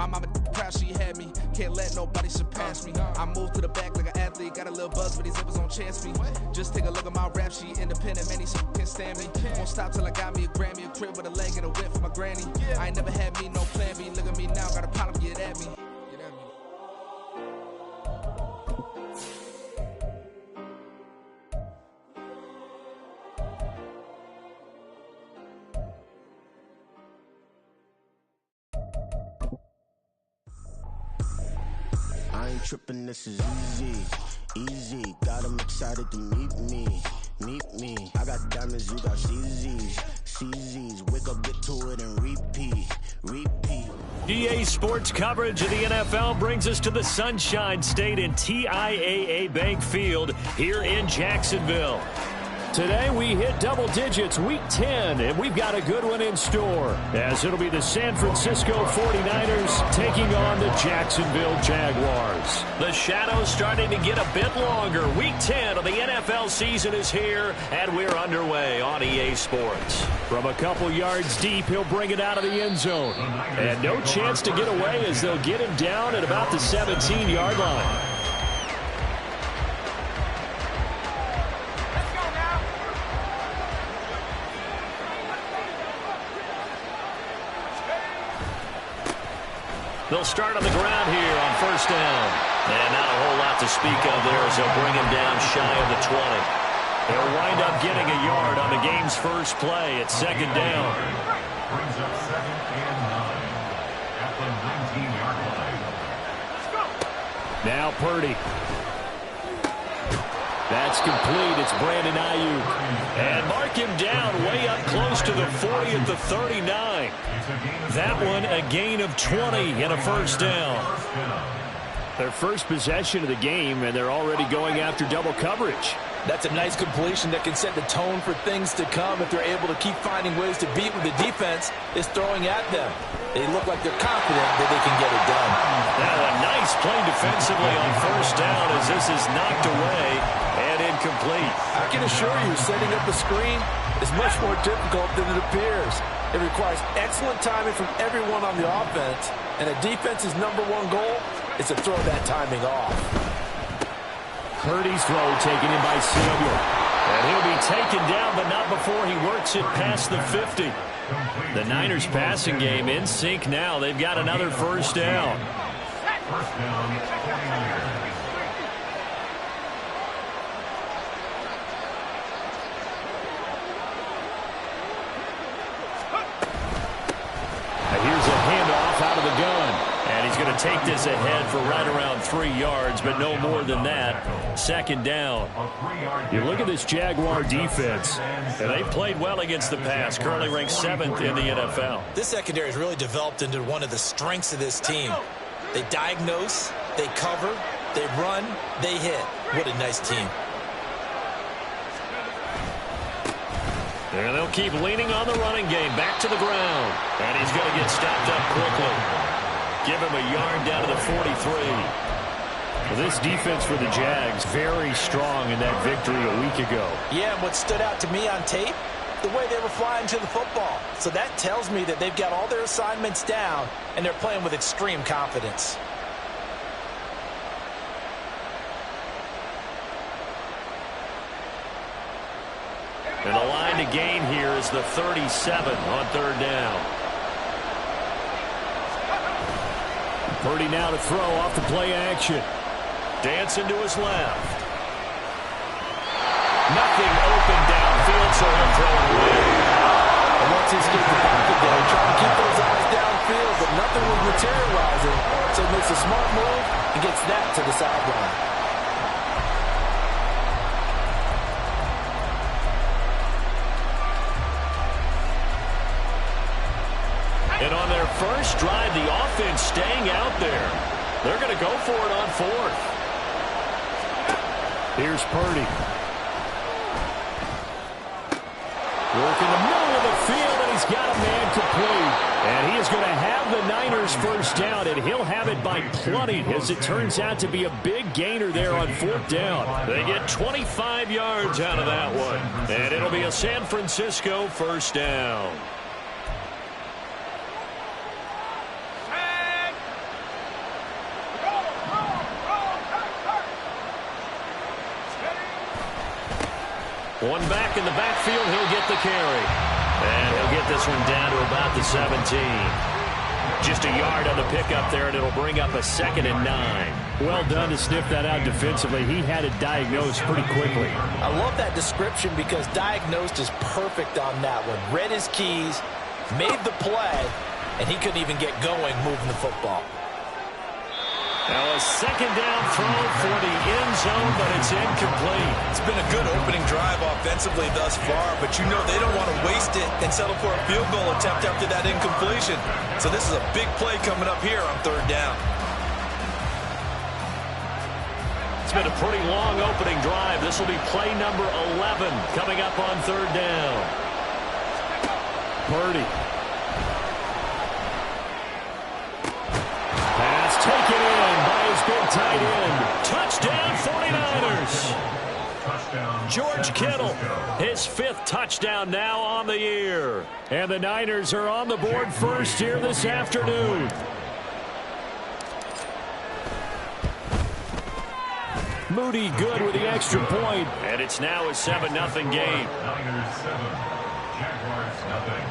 My mama proud she had me. Can't let nobody surpass me. I moved to the back like an athlete. Got a little buzz, but these zippers don't chance me. Just take a look at my rap sheet. Independent, man, these can't stand me. Won't stop till I got me a Grammy, a crib with a leg and a whip for my granny. I ain't never had me, no plan B. Look at me now, got a problem, get at me. I ain't tripping, this is easy, easy. Got 'em excited to meet me. I got diamonds, you got CZs. Wake up, get to it, and repeat. EA Sports coverage of the NFL brings us to the Sunshine State in TIAA Bank Field here in Jacksonville. Today we hit double digits, week 10, and we've got a good one in store, as it'll be the San Francisco 49ers taking on the Jacksonville Jaguars. The shadow's starting to get a bit longer. Week 10 of the NFL season is here, and we're underway on EA Sports. From a couple yards deep, he'll bring it out of the end zone. And no chance to get away as they'll get him down at about the 17-yard line. They'll start on the ground here on first down. And not a whole lot to speak of there as they'll bring him down shy of the 20. They'll wind up getting a yard on the game's first play at second down. Brings up 2nd and 9 at the 19-yard line. Now Purdy. That's complete. It's Brandon Ayuk. And mark him down way up close to the 40 at the 39. That one a gain of 20 and a first down. Their first possession of the game, and they're already going after double coverage. That's a nice completion that can set the tone for things to come if they're able to keep finding ways to beat what the defense is throwing at them. They look like they're confident that they can get it done. Now a nice play defensively on first down as this is knocked away and incomplete. I can assure you, setting up a screen is much more difficult than it appears. It requires excellent timing from everyone on the offense, and a defense's #1 goal is to throw that timing off. Purdy's throw taken in by Samuel. And he'll be taken down, but not before he works it past the 50. The Niners passing game in sync now. They've got another first down. First down, 49ers. Here's a handoff out of the gun. And he's going to take this ahead for right around 3 yards, but no more than that. Second down. You look at this Jaguar defense, and they played well against the pass, currently ranked 7th in the NFL. This secondary has really developed into one of the strengths of this team. They diagnose, they cover, they run, they hit. What a nice team. And they'll keep leaning on the running game, back to the ground. And he's going to get stopped up quickly. Give him a yard down to the 43. Well, this defense for the Jags, very strong in that victory a week ago. Yeah, and what stood out to me on tape, the way they were flying to the football. So that tells me that they've got all their assignments down, and they're playing with extreme confidence. And the line to gain here is the 37 on third down. Purdy now to throw off the play action. Dancing to his left. Nothing open downfield, so he'll throw it away. And once he's getting the pocket there, trying to keep those eyes downfield, but nothing was materializing. So he makes a smart move and gets that to the sideline. And on their first drive, the offense staying out there. They're going to go for it on fourth. Here's Purdy. Working the middle of the field, and he's got a man complete. And he is going to have the Niners first down, and he'll have it by plenty, as it turns out to be a big gainer there on fourth down. They get 25 yards out of that one. And it'll be a San Francisco first down. One back in the backfield. He'll get the carry. And he'll get this one down to about the 17. Just a yard on the pickup there, and it'll bring up a 2nd and 9. Well done to sniff that out defensively. He had it diagnosed pretty quickly. I love that description because diagnosed is perfect on that one. Read his keys, made the play, and he couldn't even get going moving the football. Now a 2nd down throw for the end zone, but it's incomplete. It's been a good opening drive offensively thus far, but you know they don't want to waste it and settle for a field goal attempt after that incompletion. So this is a big play coming up here on 3rd down. It's been a pretty long opening drive. This will be play number 11 coming up on 3rd down. Purdy. Pass taken in by his big tight end. Touchdown 49ers. Touchdown. George Kittle, his 5th touchdown now on the year. And the Niners are on the board first here this afternoon. Moody good with the extra point. And it's now a 7-0 game. Niners 7, Jaguars nothing.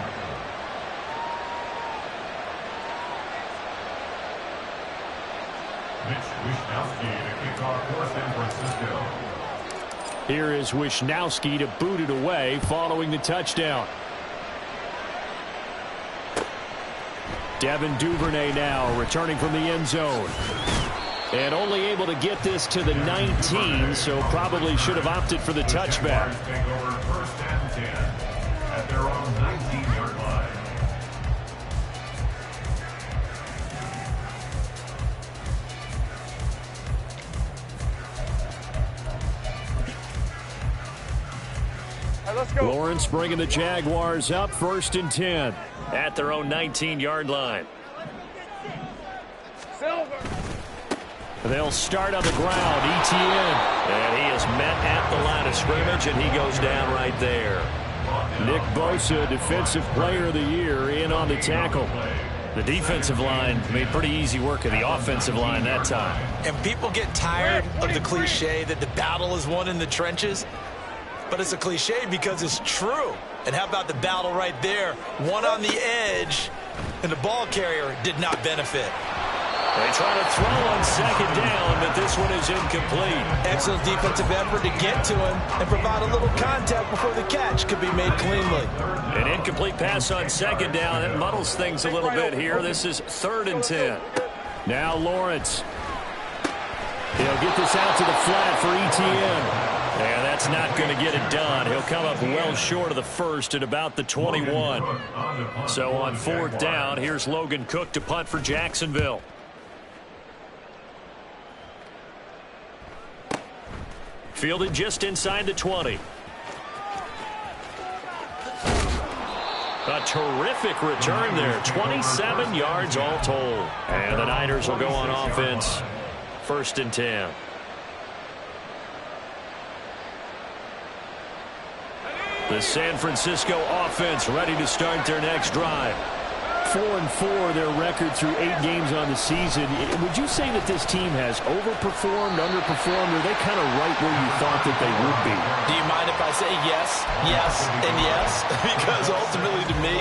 Mitch Wishnowsky to kick off for San Francisco. Here is Wishnowsky to boot it away following the touchdown. Devin Duvernay now returning from the end zone. And only able to get this to the 19, so probably should have opted for the touchback. Take over 1st and 10 at their own 19-yard line. Lawrence bringing the Jaguars up 1st and 10. At their own 19-yard line. They'll start on the ground. ETN. And he is met at the line of scrimmage, and he goes down right there. Nick Bosa, Defensive Player of the Year, in on the tackle. The defensive line made pretty easy work of the offensive line that time. And people get tired of the cliche that the battle is won in the trenches. But it's a cliche because it's true. And how about the battle right there? One on the edge, and the ball carrier did not benefit. They try to throw on 2nd down, but this one is incomplete. Excellent defensive effort to get to him and provide a little contact before the catch could be made cleanly. An incomplete pass on 2nd down. That muddles things a little bit here. This is 3rd and 10. Now Lawrence. He'll get this out to the flat for ETN. And that's not going to get it done. He'll come up well short of the 1st at about the 21. So on 4th down, here's Logan Cook to punt for Jacksonville. Fielded just inside the 20. A terrific return there. 27 yards all told. And the Niners will go on offense. 1st and 10. The San Francisco offense ready to start their next drive. 4-4 their record through 8 games on the season. Would you say that this team has overperformed, underperformed, or are they kind of right where you thought that they would be? Do you mind if I say yes, yes, and yes? Because ultimately to me,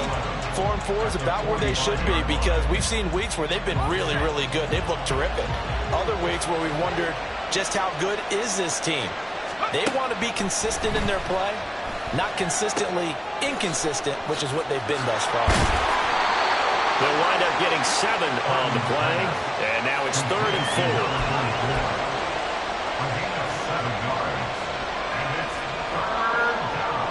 4-4 is about where they should be because we've seen weeks where they've been really, really good. They've looked terrific. Other weeks where we wondered just how good is this team. They want to be consistent in their play, not consistently inconsistent, which is what they've been thus far. They'll wind up getting 7 on the play, and now it's 3rd and 4. A gain of 7 yards, and it's 3rd down.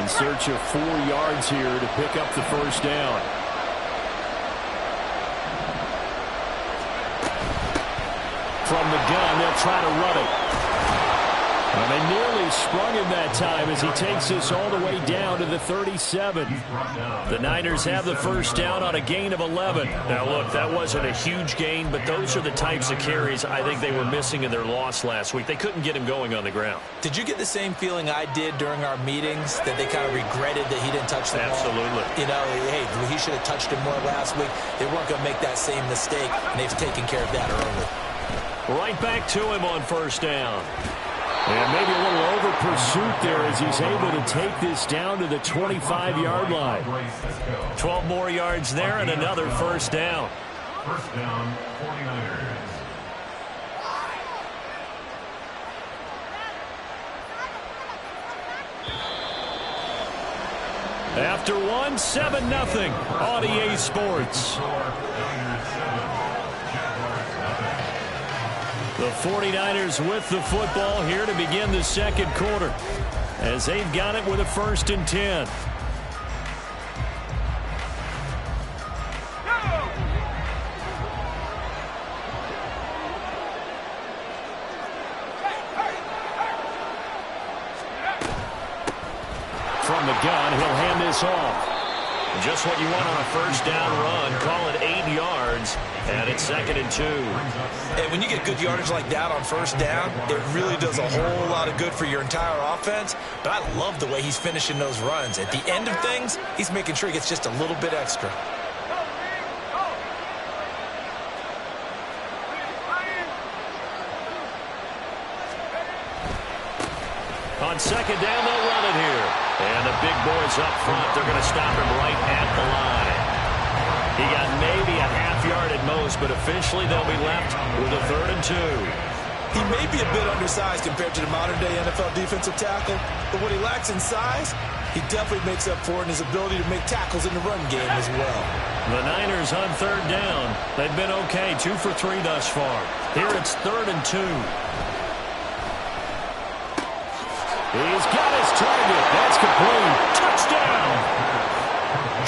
In search of 4 yards here to pick up the 1st down. From the gun, they'll try to run it. And they nearly sprung him that time as he takes this all the way down to the 37. The Niners have the 1st down on a gain of 11. Now, look, that wasn't a huge gain, but those are the types of carries I think they were missing in their loss last week. They couldn't get him going on the ground. Did you get the same feeling I did during our meetings, that they kind of regretted that he didn't touch the ball? Absolutely. You know, hey, he should have touched him more last week. They weren't going to make that same mistake, and they've taken care of that early. Right back to him on first down. And maybe a little over pursuit there as he's able to take this down to the 25-yard line. 12 more yards there and another first down. First down, 49ers. After one, 7-0 on EA Sports. The 49ers with the football here to begin the second quarter as they've got it with a 1st and 10. From the gun, he'll hand this off. Just what you want on a first down run. Call it 8 yards, and it's 2nd and 2. And when you get good yardage like that on first down, it really does a whole lot of good for your entire offense. But I love the way he's finishing those runs. At the end of things, he's making sure he gets just a little bit extra. On 2nd down, they'll run it here. And the big boys up front, they're going to stop him right at the line. He got maybe a half yard at most, but officially they'll be left with a 3rd and 2. He may be a bit undersized compared to the modern-day NFL defensive tackle, but what he lacks in size, he definitely makes up for it in his ability to make tackles in the run game as well. The Niners on 3rd down. They've been okay, 2 for 3 thus far. Here it's 3rd and 2. He's got his target. That's complete. Touchdown!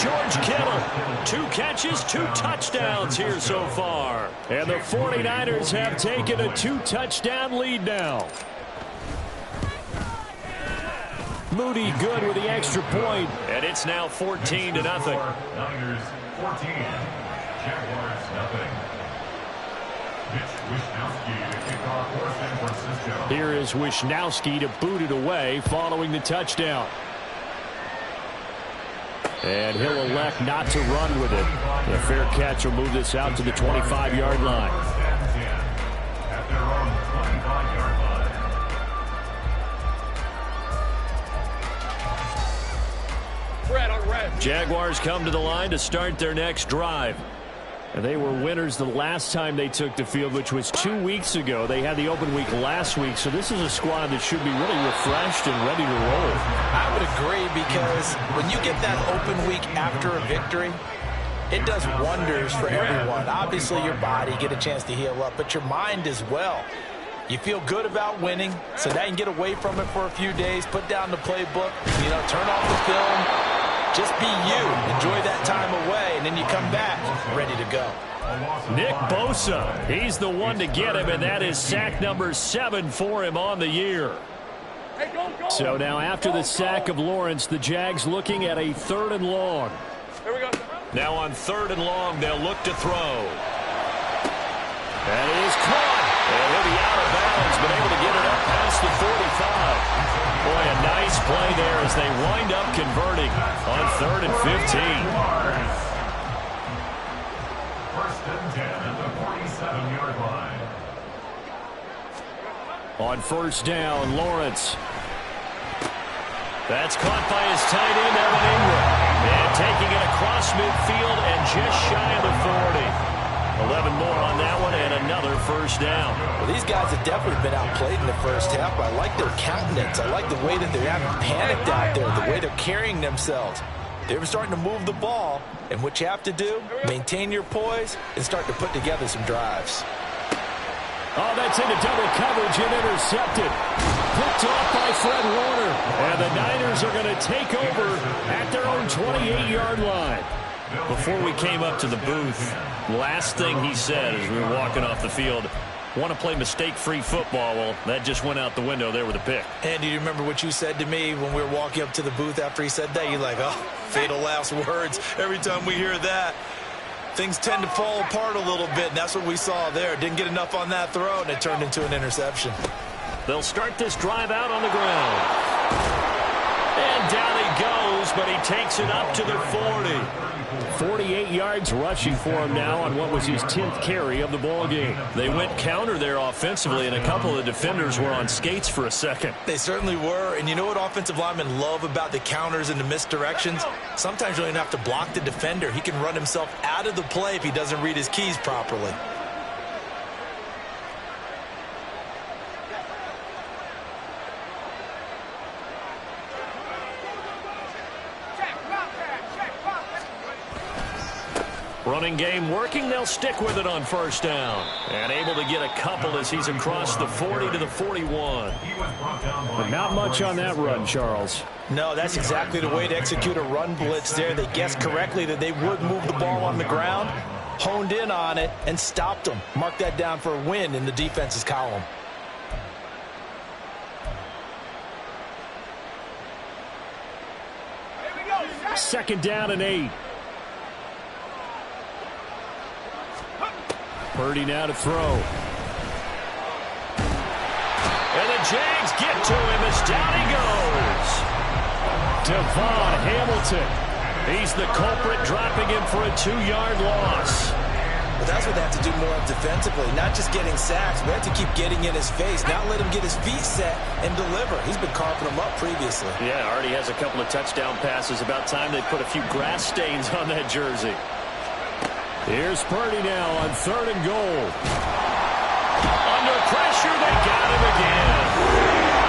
George Kittle. 2 catches, 2 touchdowns here so far. And the 49ers have taken a 2-touchdown lead now. Moody good with the extra point. And it's now 14-0. Niners 14. Jaguars nothing. Here is Wishnowski to boot it away following the touchdown. And he'll elect not to run with it. A fair catch will move this out to the 25-yard line. At their own 25-yard line. Jaguars come to the line to start their next drive. And they were winners the last time they took the field, which was 2 weeks ago. They had the open week last week, so this is a squad that should be really refreshed and ready to roll. I would agree, because when you get that open week after a victory, it does wonders for everyone. Obviously, your body, get a chance to heal up, but your mind as well. You feel good about winning, so now you can get away from it for a few days, put down the playbook, turn off the film. Just be you. Enjoy that time away, and then you come back ready to go. Nick Bosa, he's the one to get him, and that is sack number 7 for him on the year. So now after the sack of Lawrence, the Jags looking at a 3rd and long. Here we go. Now on 3rd and long, they'll look to throw. That is caught. And he'll be out of bounds, but able to get it up past the 45. Boy, a nice play there as they wind up converting on 3rd and 15. 1st and 10 at the 47-yard line. On 1st down, Lawrence. That's caught by his tight end, Evan Ingram. And taking it across midfield and just shy of the 40. 11 more on that one, and another 1st down. Well, these guys have definitely been outplayed in the first half. I like their countenance. I like the way that they haven't panicked out there, the way they're carrying themselves. They're starting to move the ball, and what you have to do, maintain your poise and start to put together some drives. Oh, that's into double coverage and intercepted. Picked off by Fred Warner. And the Niners are going to take over at their own 28-yard line. Before we came up to the booth, last thing he said as we were walking off the field, want to play mistake-free football. Well, that just went out the window there with a pick. And do you remember what you said to me when we were walking up to the booth after he said that? You're like, oh, fatal last words. Every time we hear that, things tend to fall apart a little bit, and that's what we saw there. Didn't get enough on that throw, and it turned into an interception. They'll start this drive out on the ground. And down he goes, but he takes it up to the 40. 48 yards rushing for him now on what was his 10th carry of the ball game. They went counter there offensively, and a couple of the defenders were on skates for a second. They certainly were, and you know what offensive linemen love about the counters and the misdirections? Sometimes you don't even have to block the defender. He can run himself out of the play if he doesn't read his keys properly. Running game working. They'll stick with it on first down. And able to get a couple as he's across the 40 to the 41. But not much on that run, Charles. No, that's exactly the way to execute a run blitz there. They guessed correctly that they would move the ball on the ground, honed in on it, and stopped them. Mark that down for a win in the defense's column. Second down and 8. Purdy now to throw. And the Jags get to him as down he goes. Devon Hamilton. He's the culprit, dropping him for a 2-yard loss. But that's what they have to do more of defensively, not just getting sacks. We have to keep getting in his face, not let him get his feet set and deliver. He's been carving them up previously. Yeah, already has a couple of touchdown passes. About time they put a few grass stains on that jersey. Here's Purdy now on 3rd and goal. Under pressure, they got him again.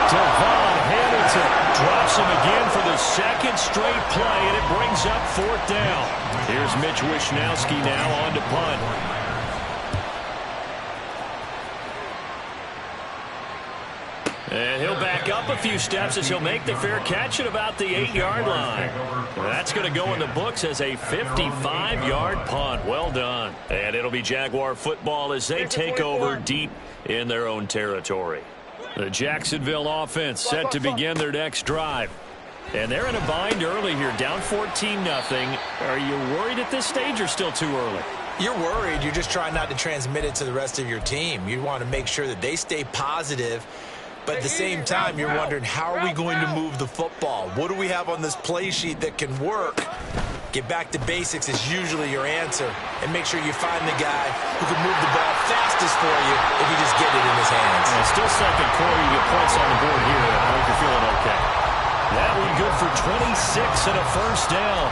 Devon Hamilton drops him again for the second straight play, and it brings up 4th down. Here's Mitch Wishnowski now on to punt. And he'll back up a few steps as he'll make the fair catch at about the 8-yard line. That's going to go in the books as a 55-yard punt. Well done. And it'll be Jaguar football as they take over deep in their own territory. The Jacksonville offense set to begin their next drive. And they're in a bind early here, down 14-0. Are you worried at this stage or still too early? You're worried. You're just trying not to transmit it to the rest of your team. You want to make sure that they stay positive. But at the same time, you're wondering, how are we going to move the football? What do we have on this play sheet that can work? Get back to basics is usually your answer. And make sure you find the guy who can move the ball fastest for you if you just get it in his hands. Still second quarter, you get points on the board here. I hope you're feeling okay. That one good for 26 and a first down.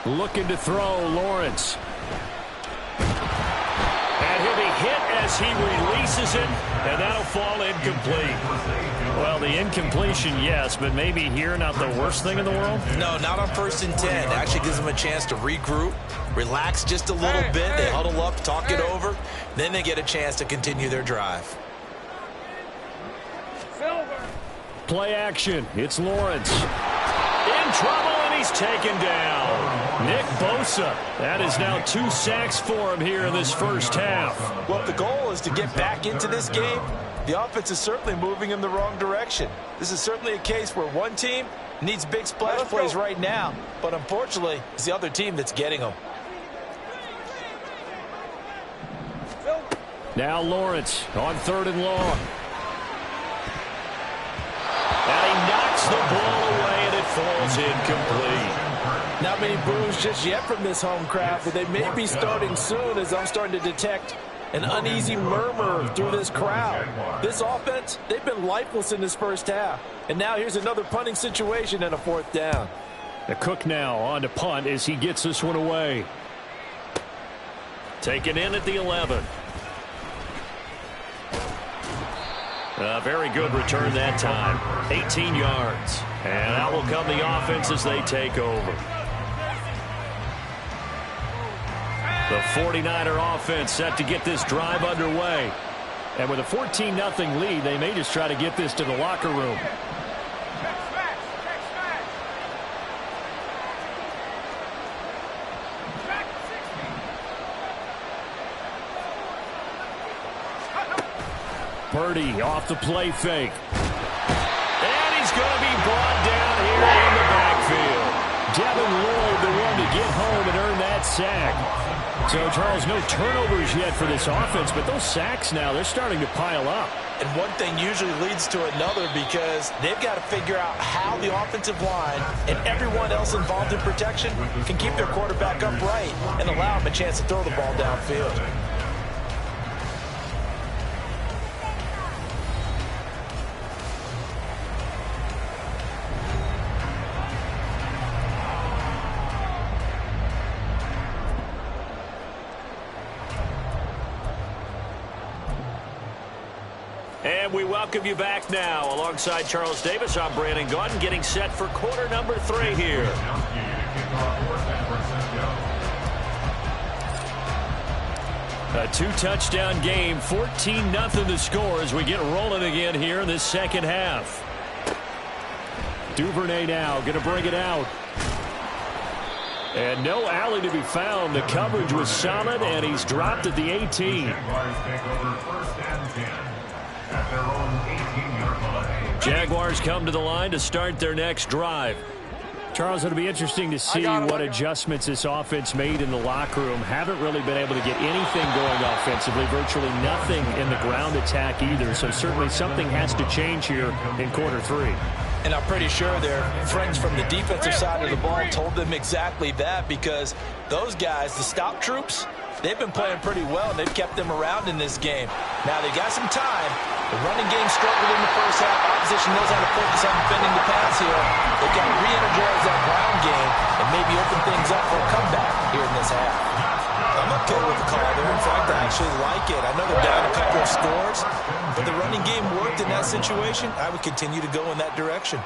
Looking to throw, Lawrence. And he'll be hit as he releases it, and that'll fall incomplete. Well, the incompletion, yes, but maybe here not the worst thing in the world? No, not on 1st and 10. It actually gives them a chance to regroup, relax just a little bit. They huddle up, talk it over. Then they get a chance to continue their drive. Play action. It's Lawrence. In trouble, and he's taken down. Nick Bosa. That is now 2 sacks for him here in this first half. Well, if the goal is to get back into this game, the offense is certainly moving in the wrong direction. This is certainly a case where one team needs big splash plays right now, but unfortunately, it's the other team that's getting them. Now Lawrence on 3rd and long. And he knocks the ball away, and it falls incomplete. Not many boos just yet from this home crowd, but they may be starting soon as I'm starting to detect an uneasy murmur through this crowd. This offense, they've been lifeless in this first half. And now here's another punting situation and a 4th down. The Cook now on to punt as he gets this one away. Taken in at the 11. A very good return that time. 18 yards. And out will come the offense as they take over. The 49er offense set to get this drive underway. And with a 14-0 lead, they may just try to get this to the locker room. Purdy off the play fake. And he's sack. So, Charles, no turnovers yet for this offense, but those sacks now, they're starting to pile up. And one thing usually leads to another because they've got to figure out how the offensive line and everyone else involved in protection can keep their quarterback upright and allow him a chance to throw the ball downfield. And we welcome you back now. Alongside Charles Davis, I'm Brandon Gaudin, getting set for quarter number 3 here. A 2-touchdown game, 14-0 the score as we get rolling again here in this second half. Duvernay now going to bring it out. And no alley to be found. The coverage was solid, and he's dropped at the 18. Jaguars come to the line to start their next drive. Charles, it'll be interesting to see what adjustments this offense made in the locker room. Haven't really been able to get anything going offensively, virtually nothing in the ground attack either. So certainly something has to change here in quarter 3. And I'm pretty sure their friends from the defensive side of the ball told them exactly that, because those guys, the stop troops, they've been playing pretty well, and they've kept them around in this game. Now, they got some time. The running game struggled in the first half. Opposition knows how to focus on defending the pass here. They've got to re-energize that ground game and maybe open things up for a comeback here in this half. I'm okay with the call there. In fact, I actually like it. I know they're down a couple of scores, but the running game worked in that situation. I would continue to go in that direction.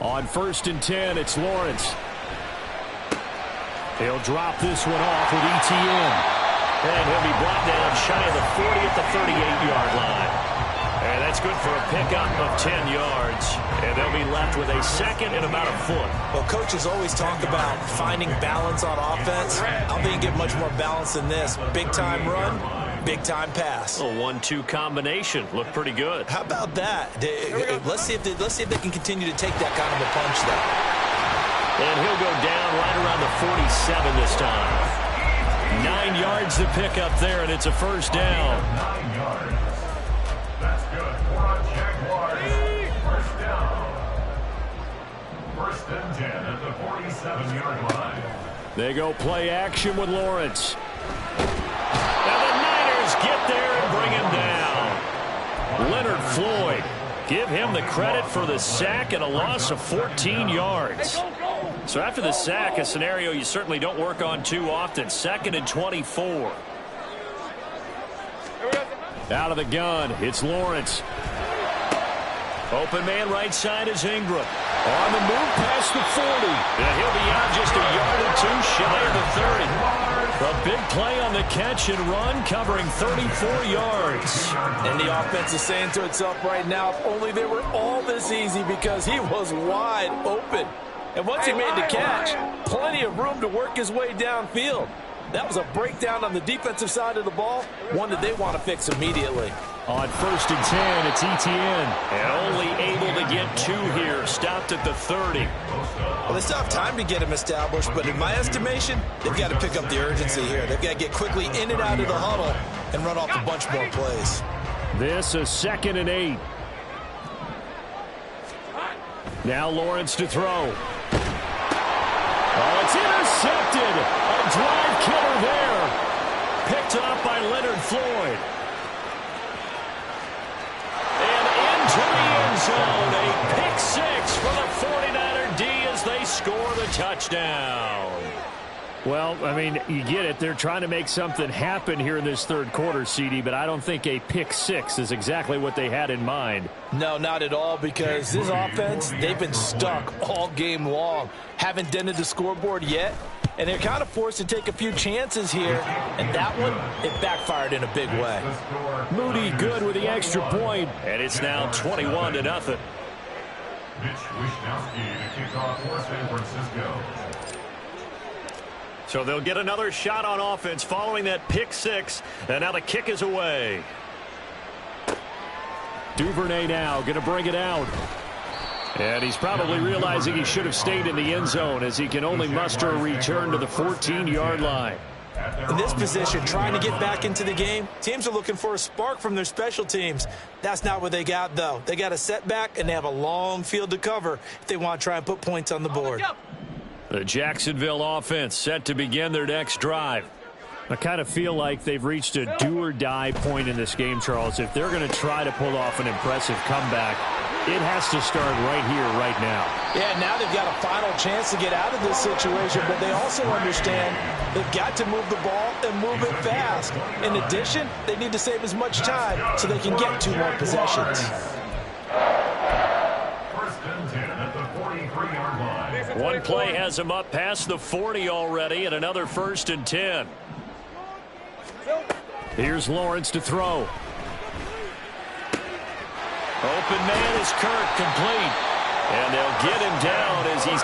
On 1st and 10, it's Lawrence. He'll drop this one off with ETN. And he'll be brought down shy of the 40 at the 38-yard line. And that's good for a pickup of 10 yards. And they'll be left with a second and about a foot. Well, coaches always talk about finding balance on offense. I don't think you get much more balance than this. Big-time run, big-time pass. A 1-2 combination. Looked pretty good. How about that? Let's see if they can continue to take that kind of a punch there. And he'll go down right around the 47 this time. 9 yards to pick up there, and it's a first down. 9 yards. That's good for a Jaguars. First down. 1st and 10 at the 47-yard line. They go play action with Lawrence. And the Niners get there and bring him down. Leonard Floyd, give him the credit for the sack and a loss of 14 yards. So after the sack, a scenario you certainly don't work on too often. 2nd and 24. Out of the gun, it's Lawrence. Open man right side is Ingram. On the move past the 40. And he'll be out just a yard or two shy of the 30. A big play on the catch and run, covering 34 yards. And the offense is saying to itself right now, if only they were all this easy, because he was wide open. And once he made the catch, plenty of room to work his way downfield. That was a breakdown on the defensive side of the ball, one that they want to fix immediately. On 1st and 10, it's ETN. And only able to get 2 here. Stopped at the 30. Well, they still have time to get him established, but in my estimation, they've got to pick up the urgency here. They've got to get quickly in and out of the huddle and run off a bunch more plays. This is 2nd and 8. Now Lawrence to throw. Oh, it's intercepted. A drive killer there. Picked up by Leonard Floyd. And into the end zone. A pick 6 for the 49er D as they score the touchdown. Well, I mean, you get it. They're trying to make something happen here in this 3rd quarter, CD, but I don't think a pick 6 is exactly what they had in mind. No, not at all, because this offense, they've been stuck all game long. Haven't dented the scoreboard yet, and they're kind of forced to take a few chances here, and that one, it backfired in a big way. Moody good with the extra point. And it's now 21-0. Mitch Wishnowsky to kick off for San Francisco. So they'll get another shot on offense following that pick 6, and now the kick is away. Duvernay now going to bring it out. And he's probably realizing he should have stayed in the end zone as he can only muster a return to the 14-yard line. In this position, trying to get back into the game, teams are looking for a spark from their special teams. That's not what they got, though. They got a setback, and they have a long field to cover if they want to try and put points on the board. The Jacksonville offense set to begin their next drive. I kind of feel like they've reached a do-or-die point in this game, Charles. If they're going to try to pull off an impressive comeback, it has to start right here, right now. Yeah, now they've got a final chance to get out of this situation, but they also understand they've got to move the ball and move it fast. In addition, they need to save as much time so they can get 2 more possessions. First and 10 at the 43-yard line. One play has him up past the 40 already, and another 1st and 10. Here's Lawrence to throw. Open man is Kirk, complete. And they'll get him down as he's...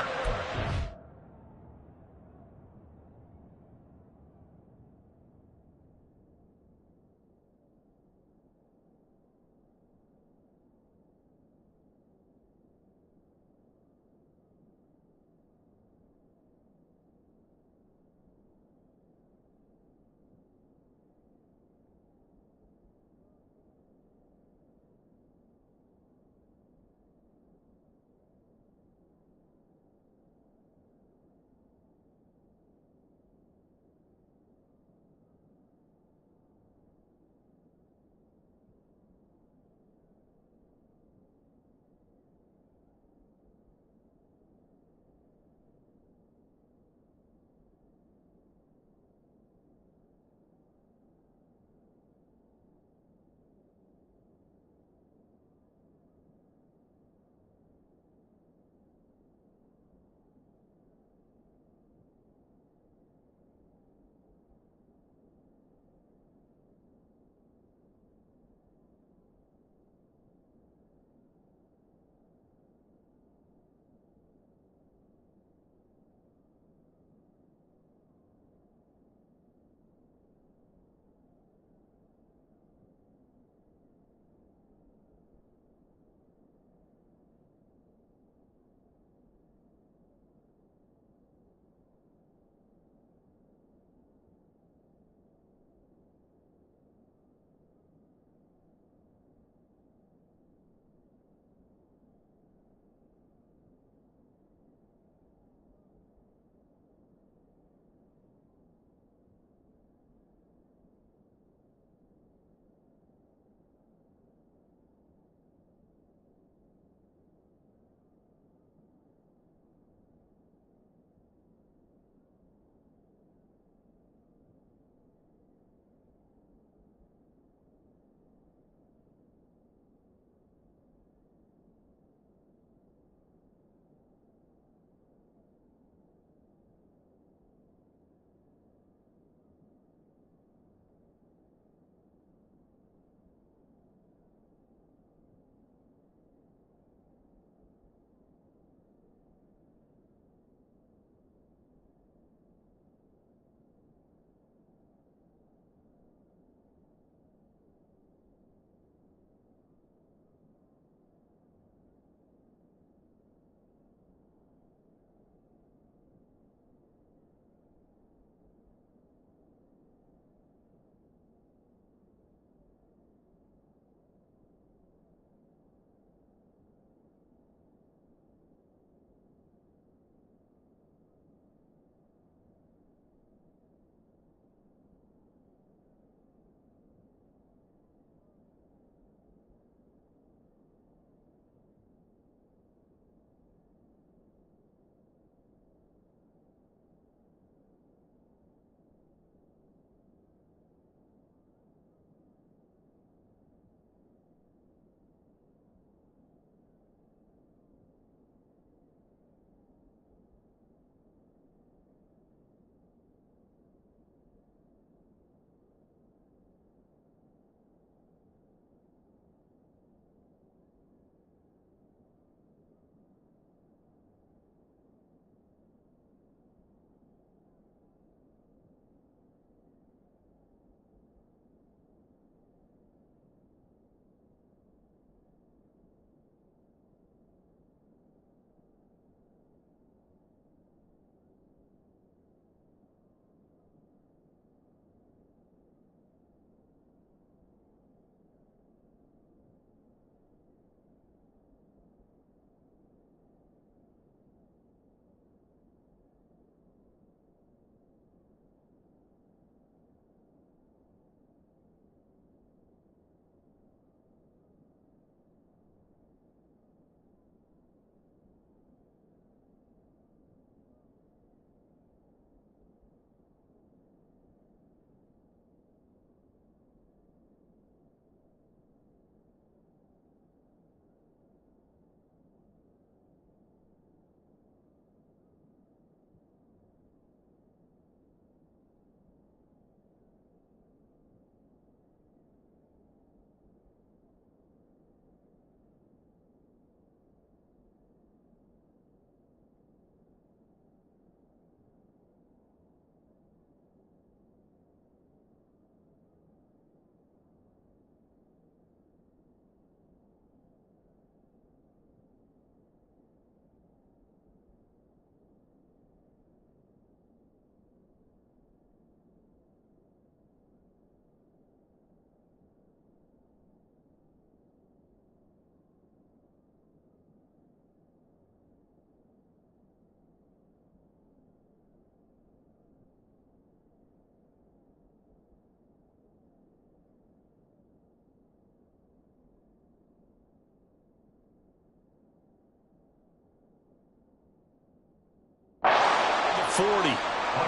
40.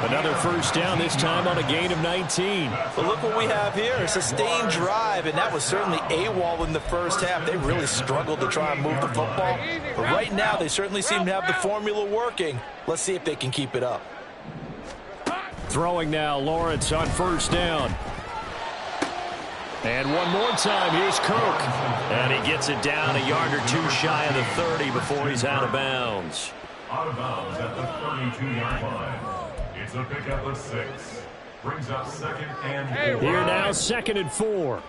Another first down, this time on a gain of 19. But look what we have here, a sustained drive, and that was certainly AWOL in the first half. They really struggled to try and move the football. But right now, they certainly seem to have the formula working. Let's see if they can keep it up. Throwing now, Lawrence on first down. And one more time, here's Kirk. And he gets it down a yard or two shy of the 30 before he's out of bounds. Out of bounds at the 32-yard line. It's a pickup of 6. Brings up 2nd and 4. Here now, 2nd and 4.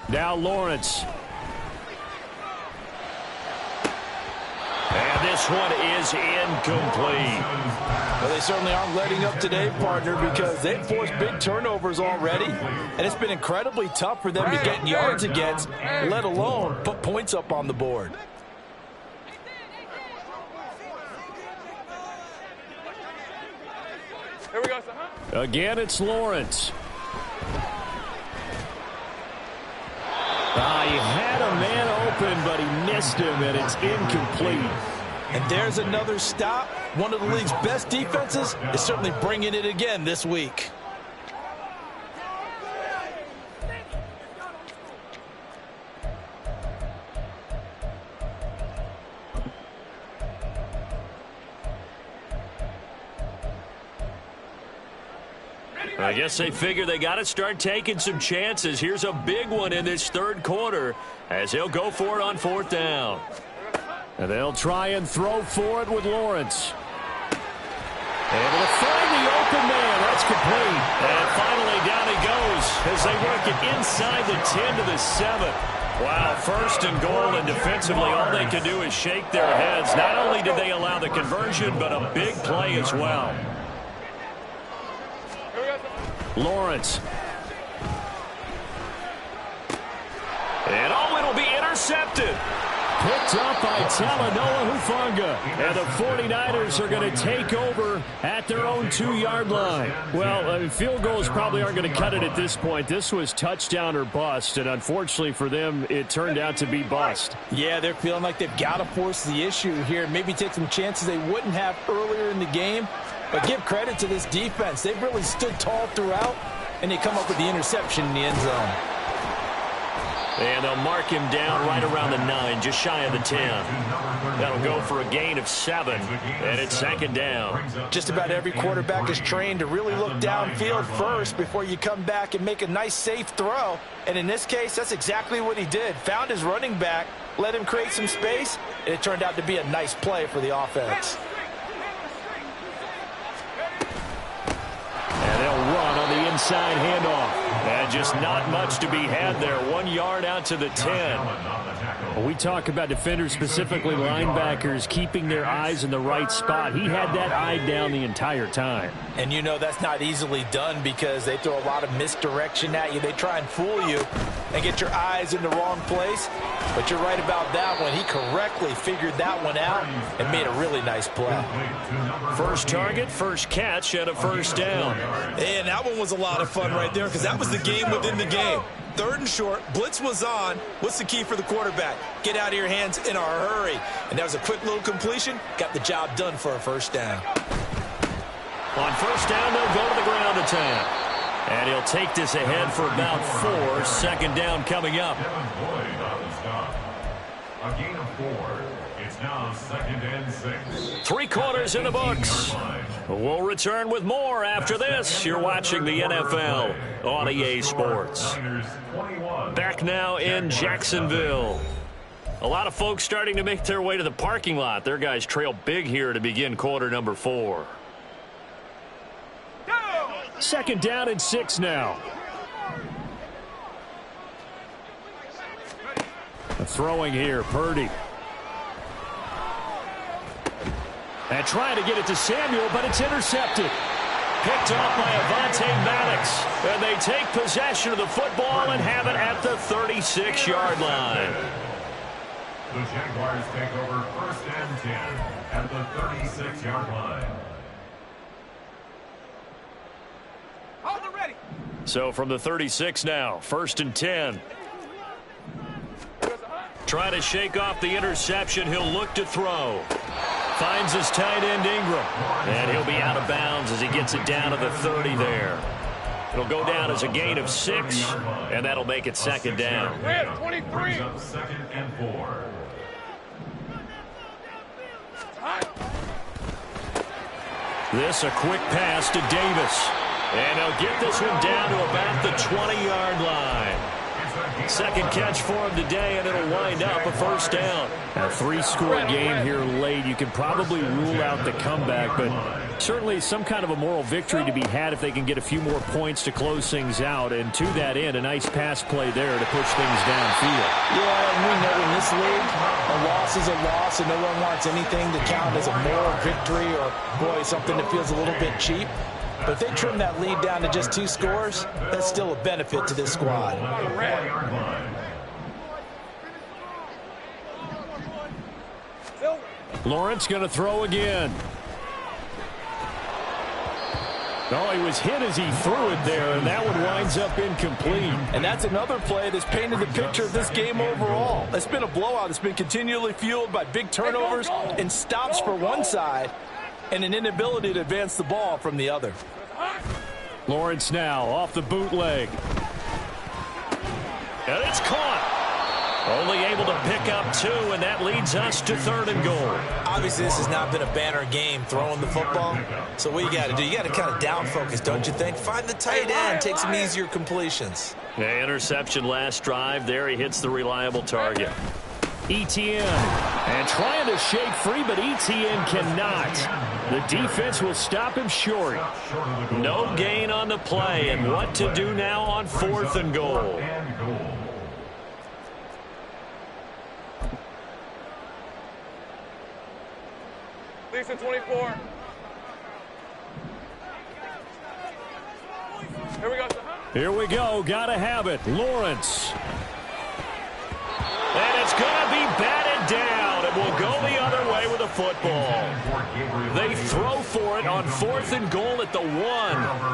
Now Lawrence. And this one is incomplete. Well, they certainly aren't letting up today, partner, because they've forced big turnovers already. And it's been incredibly tough for them to get yards against, let alone put points up on the board. Here we go, son. Again, it's Lawrence. He had a man open, but he missed him, and it's incomplete. And there's another stop. One of the league's best defenses is certainly bringing it again this week. I guess they figure they got to start taking some chances. Here's a big one in this third quarter as he'll go for it on 4th down. And they'll try and throw for it with Lawrence. Able to find the open man. That's complete. And finally down he goes as they work it inside the 10 to the 7. Wow, 1st and goal, and defensively all they can do is shake their heads. Not only did they allow the conversion, but a big play as well. Lawrence. And it'll be intercepted. Picked up by Talanoa Hufanga. And the 49ers are going to take over at their own 2-yard line. Well, field goals probably aren't going to cut it at this point. This was touchdown or bust, and unfortunately for them, it turned out to be bust. Yeah, they're feeling like they've got to force the issue here. Maybe take some chances they wouldn't have earlier in the game. But give credit to this defense. They've really stood tall throughout, and they come up with the interception in the end zone. And they'll mark him down right around the 9, just shy of the 10. That'll go for a gain of 7, and it's 2nd down. Just about every quarterback is trained to really look downfield first before you come back and make a nice, safe throw. And in this case, that's exactly what he did. Found his running back, let him create some space, and it turned out to be a nice play for the offense. And they'll run on the inside handoff. And just not much to be had there. 1 yard out to the 10. When we talk about defenders, specifically linebackers, keeping their eyes in the right spot. He had that eye down the entire time. And you know that's not easily done because they throw a lot of misdirection at you. They try and fool you and get your eyes in the wrong place. But you're right about that one. He correctly figured that one out and made a really nice play. First target, first catch, and a first down. And that one was a lot of fun right there because that was the game within the game. 3rd and short, blitz was on. What's the key for the quarterback? Get out of your hands in a hurry. And that was a quick little completion. Got the job done for a first down. On first down, they'll go to the ground attack. And he'll take this ahead for about 4. 2nd down coming up. A gain of 4. It's now 2nd and 6. 3 quarters in the books. We'll return with more after this. You're watching the NFL on EA Sports. Back now in Jacksonville. A lot of folks starting to make their way to the parking lot. Their guys trail big here to begin quarter number 4. 2nd down and 6 now. Throwing here, Purdy. And trying to get it to Samuel, but it's intercepted. Picked off by Avonte Maddox. And they take possession of the football and have it at the 36-yard line. The Jaguars take over 1st and 10 at the 36-yard line. Hold it ready. So from the 36 now, 1st and 10. Trying to shake off the interception. He'll look to throw. Finds his tight end Ingram. And he'll be out of bounds as he gets it down to the 30 there. It'll go down as a gain of 6, and that'll make it second down. 23. Second and 4. This a quick pass to Davis. And he'll get this one down to about the 20-yard line. Second catch for him today, and it'll wind up a first down. A 3-score game here late. You can probably rule out the comeback, but certainly some kind of a moral victory to be had if they can get a few more points to close things out. And to that end, a nice pass play there to push things downfield. Yeah, and we know in this league, a loss is a loss, and no one wants anything to count as a moral victory or, boy, something that feels a little bit cheap. But if they trim that lead down to just 2 scores, that's still a benefit to this squad. Lawrence going to throw again. Oh, he was hit as he threw it there, and that one winds up incomplete. And that's another play that's painted the picture of this game overall. It's been a blowout. It's been continually fueled by big turnovers and stops for one side and an inability to advance the ball from the other. Lawrence now off the bootleg. And it's caught. Only able to pick up 2, and that leads us to 3rd and goal. Obviously, this has not been a banner game throwing the football. So what you got to do, you got to kind of down focus, don't you think? Find the tight end, take some easier completions. Yeah, interception last drive. There he hits the reliable target. Etienne, and trying to shake free, but Etienne cannot. The defense will stop him short. No gain on the play, and what to do now on 4th and goal. Lisa 24. Here we go. Here we go. Gotta have it. Lawrence. And it's going to be batted down. It will go the other way with the football. They throw for it on 4th and goal at the 1.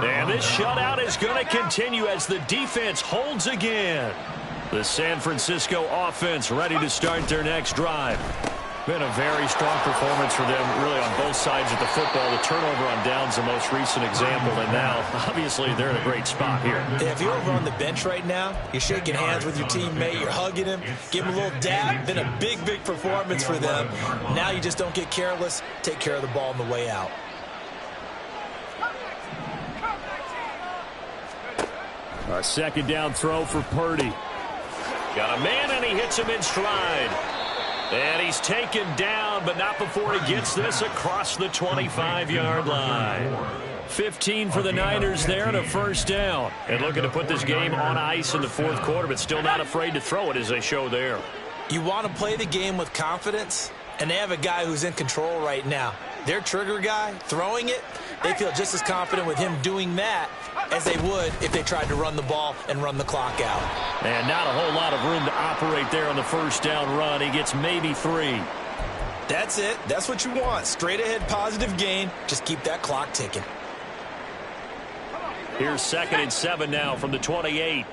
And this shutout is going to continue as the defense holds again. The San Francisco offense ready to start their next drive. Been a very strong performance for them, really, on both sides of the football. The turnover on downs the most recent example, and now, obviously, they're in a great spot here. If you're over on the bench right now, you're shaking hands with your teammate, you're hugging him, give him a little dab. Been a big, big performance for them. Now you just don't get careless. Take care of the ball on the way out. A second down throw for Purdy. Got a man, and he hits him in stride. And he's taken down, but not before he gets this across the 25-yard line. 15 for the Niners there and a first down. And looking to put this game on ice in the 4th quarter, but still not afraid to throw it as they show there. You want to play the game with confidence, and they have a guy who's in control right now. Their trigger guy, throwing it, they feel just as confident with him doing that as they would if they tried to run the ball and run the clock out. And not a whole lot of room to operate there on the first down run. He gets maybe 3. That's it. That's what you want. Straight ahead positive gain. Just keep that clock ticking. Here's 2nd and 7 now from the 28.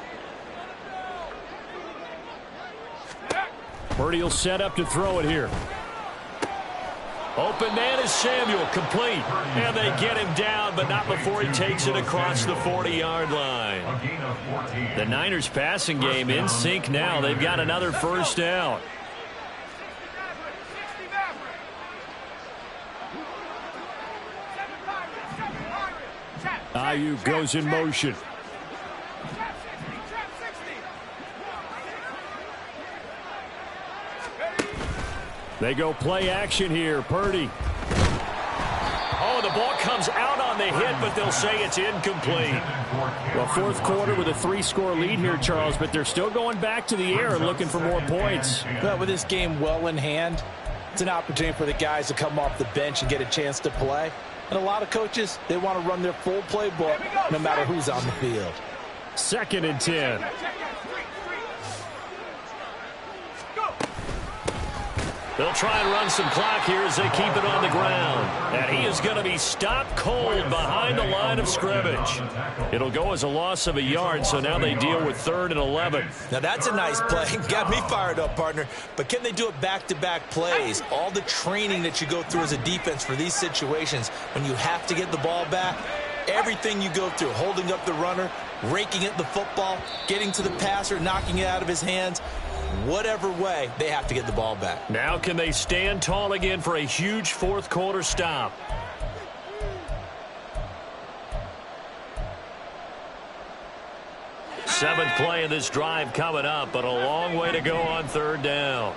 Purdy will set up to throw it here. Open man is Samuel, complete. And they get him down, but not before he takes it across the 40-yard line. The Niners passing game in sync now. They've got another first down. Ayuk goes in motion. They go play action here. Purdy. Oh, the ball comes out on the hit, but they'll say it's incomplete. Well, 4th quarter with a 3-score lead here, Charles, but they're still going back to the air and looking for more points. But with this game well in hand, it's an opportunity for the guys to come off the bench and get a chance to play. And a lot of coaches, they want to run their full playbook no matter who's on the field. 2nd and 10. They'll try and run some clock here as they keep it on the ground. And he is going to be stopped cold behind the line of scrimmage. It'll go as a loss of a yard, so now they deal with 3rd and 11. Now that's a nice play. Got me fired up, partner. But can they do it back-to-back plays? All the training that you go through as a defense for these situations, when you have to get the ball back, everything you go through, holding up the runner, raking at the football, getting to the passer, knocking it out of his hands, whatever way, they have to get the ball back. Now can they stand tall again for a huge fourth-quarter stop? Seventh play of this drive coming up, but a long way to go on 3rd down.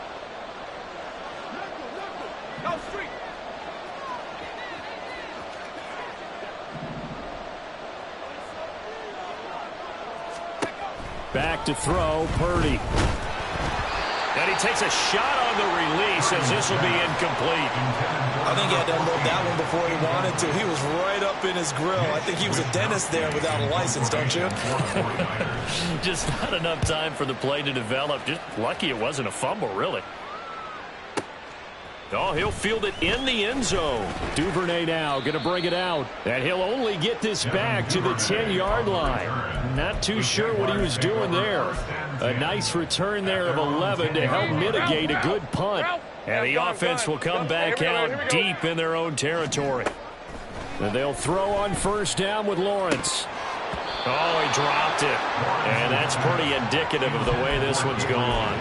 Back to throw, Purdy. And he takes a shot on the release as this will be incomplete. I think he had to unload that one before he wanted to. He was right up in his grill. I think he was a dentist there without a license, don't you? Just not enough time for the play to develop. Just lucky it wasn't a fumble, really. Oh, he'll field it in the end zone. Duvernay now going to bring it out. And he'll only get this back to the 10-yard line. Not too sure what he was doing there. A nice return there of 11 to help mitigate a good punt. And the offense will come back out deep in their own territory. And they'll throw on 1st down with Lawrence. Oh, he dropped it. And that's pretty indicative of the way this one's gone.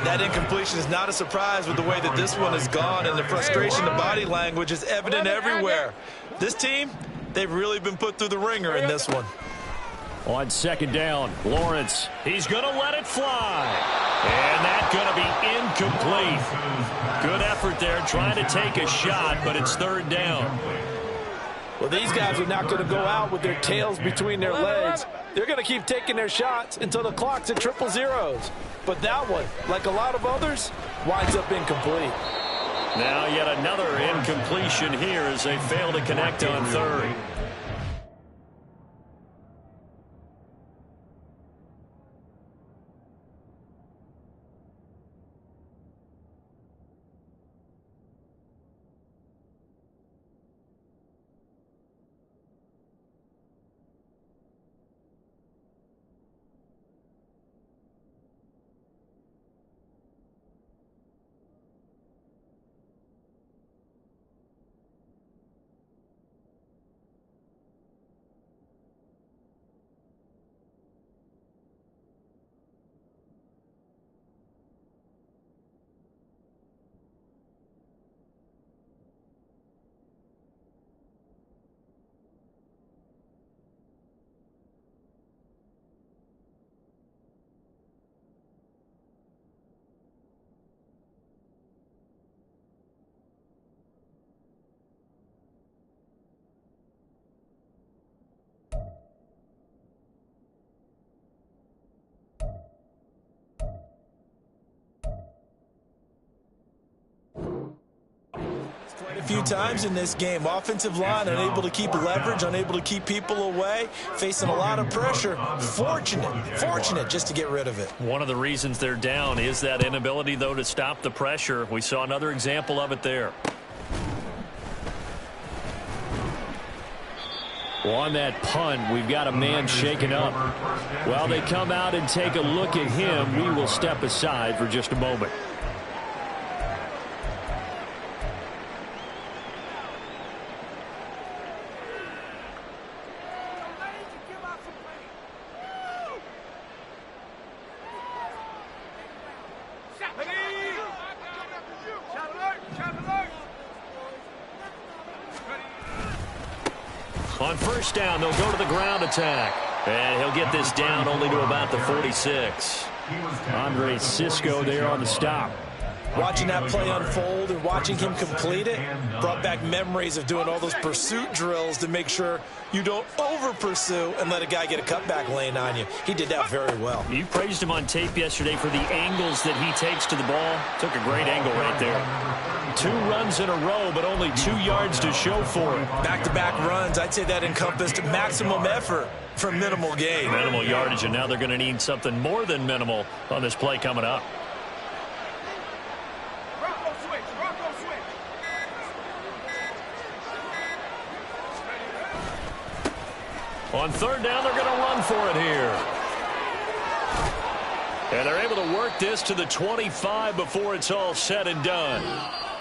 That incompletion is not a surprise with the way that this one has gone, and the frustration, the body language is evident everywhere. This team, they've really been put through the ringer in this one. On 2nd down, Lawrence, he's going to let it fly. And that's going to be incomplete. Good effort there, trying to take a shot, but it's 3rd down. Well, these guys are not going to go out with their tails between their legs. They're going to keep taking their shots until the clock's at 000. But that one, like a lot of others, winds up incomplete. Now yet another incompletion here as they fail to connect on 3rd. Quite a few times in this game. Offensive line unable to keep leverage, unable to keep people away, facing a lot of pressure. Fortunate just to get rid of it. One of the reasons they're down is that inability, though, to stop the pressure. We saw another example of it there. Well, on that punt, we've got a man shaken up. While they come out and take a look at him, we will step aside for just a moment. On 1st down, they'll go to the ground attack. And he'll get this down only to about the 46. Andre Cisco there on the stop. Watching that play unfold and watching him complete it brought back memories of doing all those pursuit drills to make sure you don't over-pursue and let a guy get a cutback lane on you. He did that very well. You praised him on tape yesterday for the angles that he takes to the ball. Took a great angle right there. 2 runs in a row, but only 2 yards to show for it. Back-to-back runs, I'd say that encompassed maximum effort for minimal gain. Minimal yardage, and now they're going to need something more than minimal on this play coming up. On third down, they're going to run for it here. And they're able to work this to the 25 before it's all said and done.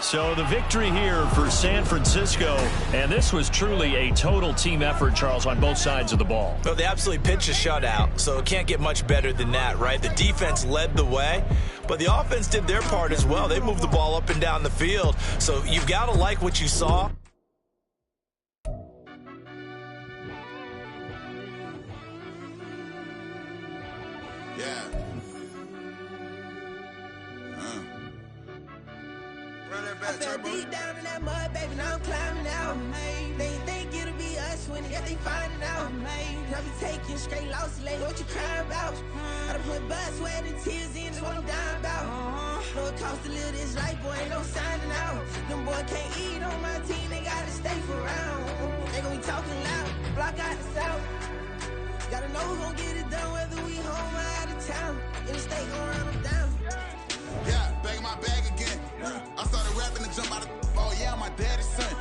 So the victory here for San Francisco, and this was truly a total team effort, Charles, on both sides of the ball. Well, they absolutely pitched a shutout, so it can't get much better than that, right? The defense led the way, but the offense did their part as well. They moved the ball up and down the field, so you've got to like what you saw. I fell deep down in that mud, baby, now I'm climbing out. They think it'll be us when they find it out. I be taking straight losses, like what you crying about? I done put blood, sweat, and tears in, that's what I'm dying about. Know it costs to live this life, boy, ain't no signing out. Them boy can't eat on my team, they gotta stay for round. They gon' be talking loud, block out the south. Gotta know who gon' get it done, whether we home or out of town. In the state gon' run them down. Yeah, back in my bag again. I started rapping and jump out of oh yeah, my daddy's son.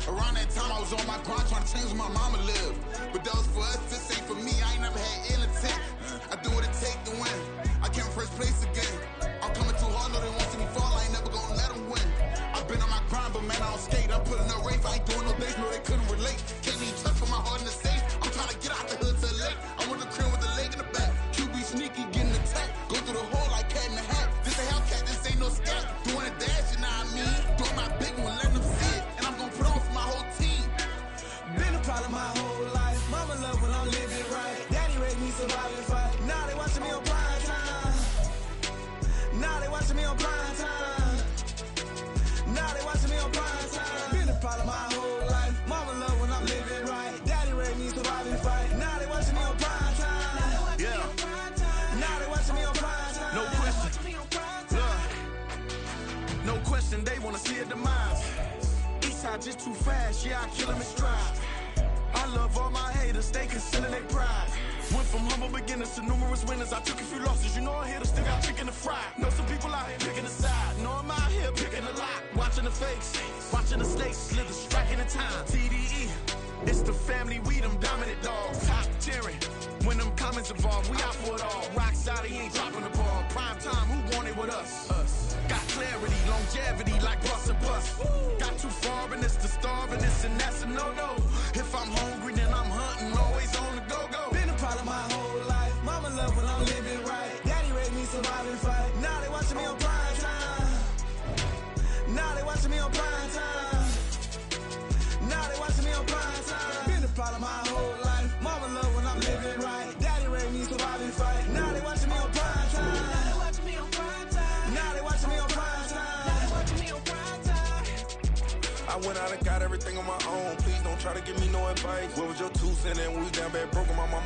Around that time I was on my grind trying to change where my mama lived. But that was for us, this ain't for me. I ain't never had ill intent. I do what it take to win. I came first place again. I'm coming too hard, no they won't see me fall. I ain't never gonna let them win. I've been on my grind, but man I don't skate. I'm putting up race, I ain't doing no days, no they couldn't relate. Can't even touch for my heart in the safe. I'm trying to get out the hood to the lake. I want the crib with the leg in the back. QB sneaky, getting attacked. Go through the hole like cat in the hat. This a Hellcat, this ain't no scat. Doing a dash, you know what I mean? Doing my big one, letting them see it. And I'm gonna put on for my whole team. Been a problem my whole life. Mama love when I'm living right. Daddy raised me survive and fight. Now they watching me on prime time. Now they watching me on prime time. Now they watching me on prime time. Been a problem my whole life. Mama love when I'm living right. Daddy raised me survive and fight. Now they watching me on prime time. Yeah. Now they watching me on prime time. No question. No question, they wanna see a demise. Eastside just too fast, yeah, I kill them in stride. I love all my haters, they concealing their pride. Went from humble beginners to numerous winners. I took a few losses, you know I hit a still got chicken to fry. Know some people out here picking a side. Know I'm out here picking a lot. Watching the fakes, watching the stakes, slither, striking the time. TDE, it's the family, we them dominant dogs. Top tiering, when them comments involved, we out for it all. Rock side, he ain't dropping the ball. Prime time, who want it with us? Got clarity, longevity, like bust and bust. Got too far and it's the starving, this and that's a no-no. If I'm hungry, then I'm hunting, always on the go-go. Been a problem my whole life. Mama love when I'm living right. Daddy raised me survive and fight. Now they watching me on prime time. Now they watching me on prime time. Now they watching me on prime time. Been a problem my whole life. Mama love when I'm living right. Daddy raised me survive and fight. Now they watching me on prime time. Now they watching me on prime time. Now they watching me on prime time. Now they watching me on prime time. I went out and got everything on my own. Please don't try to give me no advice. What was your 2 cents and we down bad broke on my mama?